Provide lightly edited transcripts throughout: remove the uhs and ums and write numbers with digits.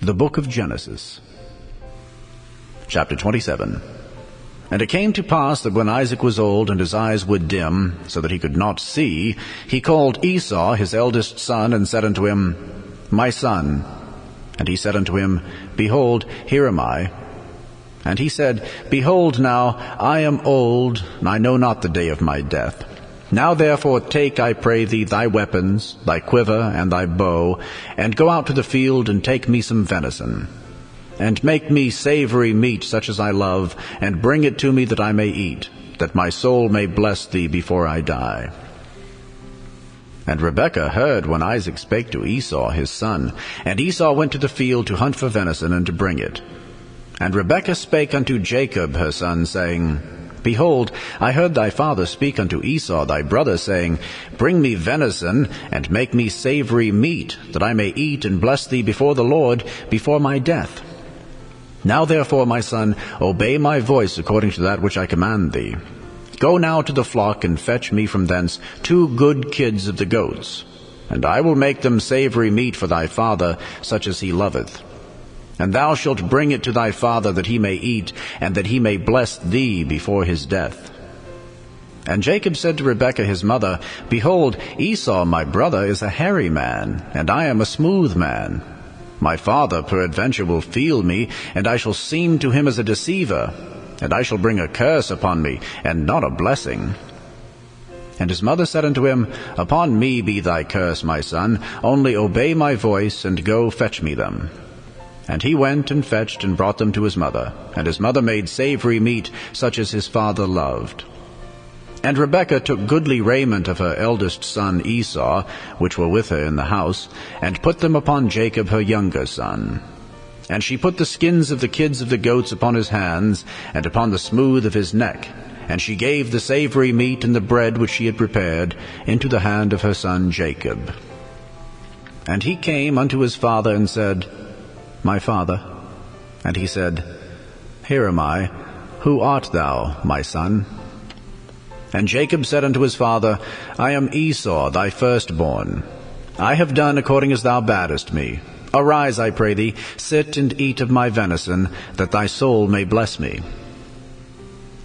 The book of Genesis, chapter 27. And it came to pass that when Isaac was old and his eyes were dim, so that he could not see, he called Esau his eldest son, and said unto him, My son. And he said unto him, Behold, here am I. And he said, Behold now, I am old, and I know not the day of my death. Now therefore take, I pray thee, thy weapons, thy quiver, and thy bow, and go out to the field, and take me some venison. And make me savoury meat such as I love, and bring it to me that I may eat, that my soul may bless thee before I die. And Rebekah heard when Isaac spake to Esau his son. And Esau went to the field to hunt for venison, and to bring it. And Rebekah spake unto Jacob her son, saying, Behold, I heard thy father speak unto Esau thy brother, saying, Bring me venison, and make me savoury meat, that I may eat and bless thee before the Lord, before my death. Now therefore, my son, obey my voice according to that which I command thee. Go now to the flock, and fetch me from thence 2 good kids of the goats, and I will make them savoury meat for thy father, such as he loveth. And thou shalt bring it to thy father, that he may eat, and that he may bless thee before his death. And Jacob said to Rebekah his mother, Behold, Esau my brother is a hairy man, and I am a smooth man. My father peradventure will feel me, and I shall seem to him as a deceiver, and I shall bring a curse upon me, and not a blessing. And his mother said unto him, Upon me be thy curse, my son, only obey my voice, and go fetch me them. And he went and fetched and brought them to his mother. And his mother made savoury meat, such as his father loved. And Rebekah took goodly raiment of her eldest son Esau, which were with her in the house, and put them upon Jacob her younger son. And she put the skins of the kids of the goats upon his hands, and upon the smooth of his neck. And she gave the savoury meat and the bread which she had prepared into the hand of her son Jacob. And he came unto his father, and said, My father. And he said, Here am I. Who art thou, my son? And Jacob said unto his father, I am Esau, thy firstborn. I have done according as thou badest me. Arise, I pray thee, sit and eat of my venison, that thy soul may bless me.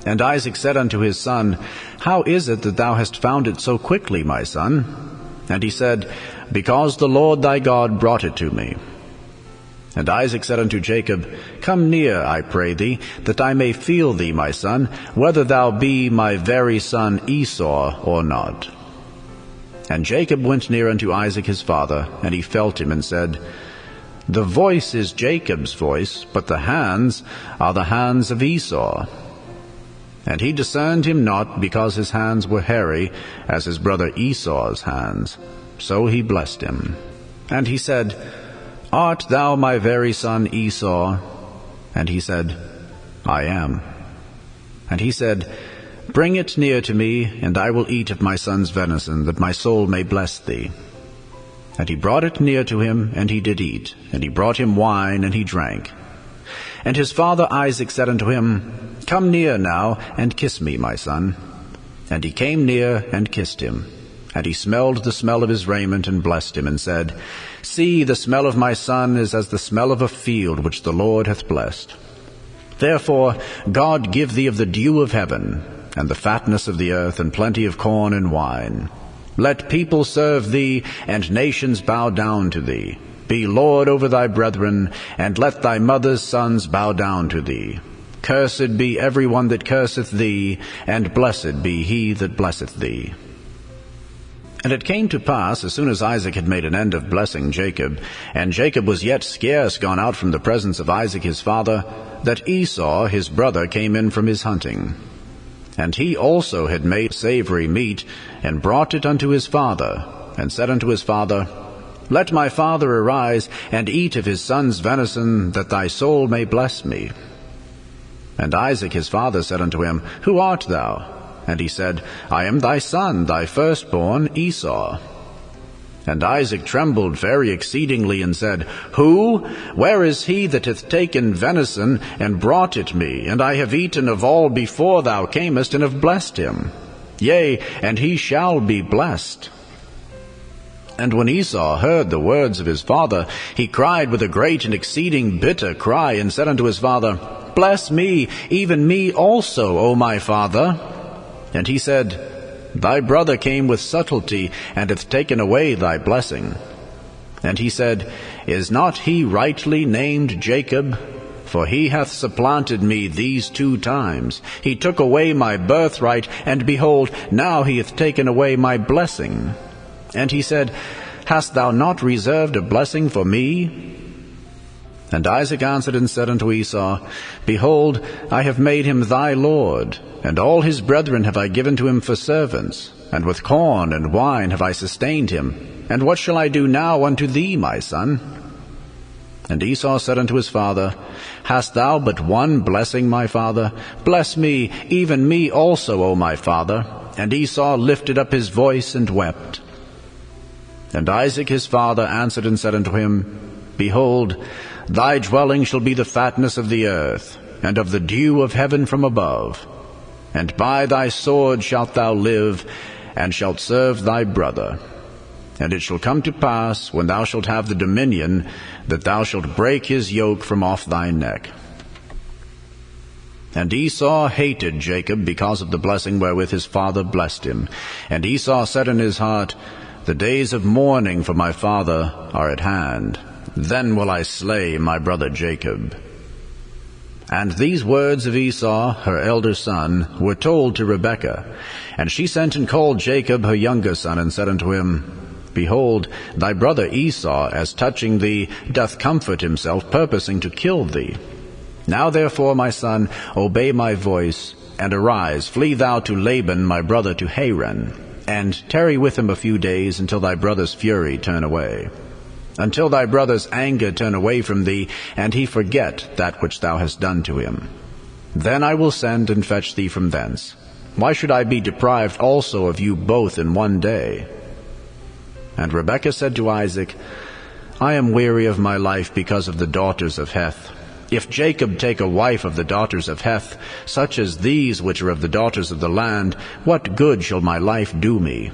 And Isaac said unto his son, How is it that thou hast found it so quickly, my son? And he said, Because the Lord thy God brought it to me. And Isaac said unto Jacob, Come near, I pray thee, that I may feel thee, my son, whether thou be my very son Esau or not. And Jacob went near unto Isaac his father, and he felt him, and said, The voice is Jacob's voice, but the hands are the hands of Esau. And he discerned him not, because his hands were hairy, as his brother Esau's hands. So he blessed him. And he said, Art thou my very son Esau? And he said, I am. And he said, Bring it near to me, and I will eat of my son's venison, that my soul may bless thee. And he brought it near to him, and he did eat. And he brought him wine, and he drank. And his father Isaac said unto him, Come near now, and kiss me, my son. And he came near, and kissed him. And he smelled the smell of his raiment, and blessed him, and said, See, the smell of my son is as the smell of a field which the Lord hath blessed. Therefore God give thee of the dew of heaven, and the fatness of the earth, and plenty of corn and wine. Let people serve thee, and nations bow down to thee. Be Lord over thy brethren, and let thy mother's sons bow down to thee. Cursed be every one that curseth thee, and blessed be he that blesseth thee. And it came to pass, as soon as Isaac had made an end of blessing Jacob, and Jacob was yet scarce gone out from the presence of Isaac his father, that Esau his brother came in from his hunting. And he also had made savoury meat, and brought it unto his father, and said unto his father, Let my father arise, and eat of his son's venison, that thy soul may bless me. And Isaac his father said unto him, Who art thou? And he said, I am thy son, thy firstborn, Esau. And Isaac trembled very exceedingly, and said, Who? Where is he that hath taken venison, and brought it me? And I have eaten of all before thou camest, and have blessed him. Yea, and he shall be blessed. And when Esau heard the words of his father, he cried with a great and exceeding bitter cry, and said unto his father, Bless me, even me also, O my father. And he said, Thy brother came with subtlety, and hath taken away thy blessing. And he said, Is not he rightly named Jacob? For he hath supplanted me these 2 times. He took away my birthright, and behold, now he hath taken away my blessing. And he said, Hast thou not reserved a blessing for me? And Isaac answered and said unto Esau, Behold, I have made him thy lord, and all his brethren have I given to him for servants, and with corn and wine have I sustained him. And what shall I do now unto thee, my son? And Esau said unto his father, Hast thou but one blessing, my father? Bless me, even me also, O my father. And Esau lifted up his voice and wept. And Isaac his father answered and said unto him, Behold, thy dwelling shall be the fatness of the earth, and of the dew of heaven from above. And by thy sword shalt thou live, and shalt serve thy brother. And it shall come to pass, when thou shalt have the dominion, that thou shalt break his yoke from off thy neck. And Esau hated Jacob because of the blessing wherewith his father blessed him. And Esau said in his heart, The days of mourning for my father are at hand. Then will I slay my brother Jacob. And these words of Esau, her elder son, were told to Rebekah. And she sent and called Jacob her younger son, and said unto him, Behold, thy brother Esau, as touching thee, doth comfort himself, purposing to kill thee. Now therefore, my son, obey my voice, and arise, flee thou to Laban my brother to Haran, and tarry with him a few days, until thy brother's fury turn away. Until thy brother's anger turn away from thee, and he forget that which thou hast done to him. Then I will send and fetch thee from thence. Why should I be deprived also of you both in one day? And Rebekah said to Isaac, I am weary of my life because of the daughters of Heth. If Jacob take a wife of the daughters of Heth, such as these which are of the daughters of the land, what good shall my life do me?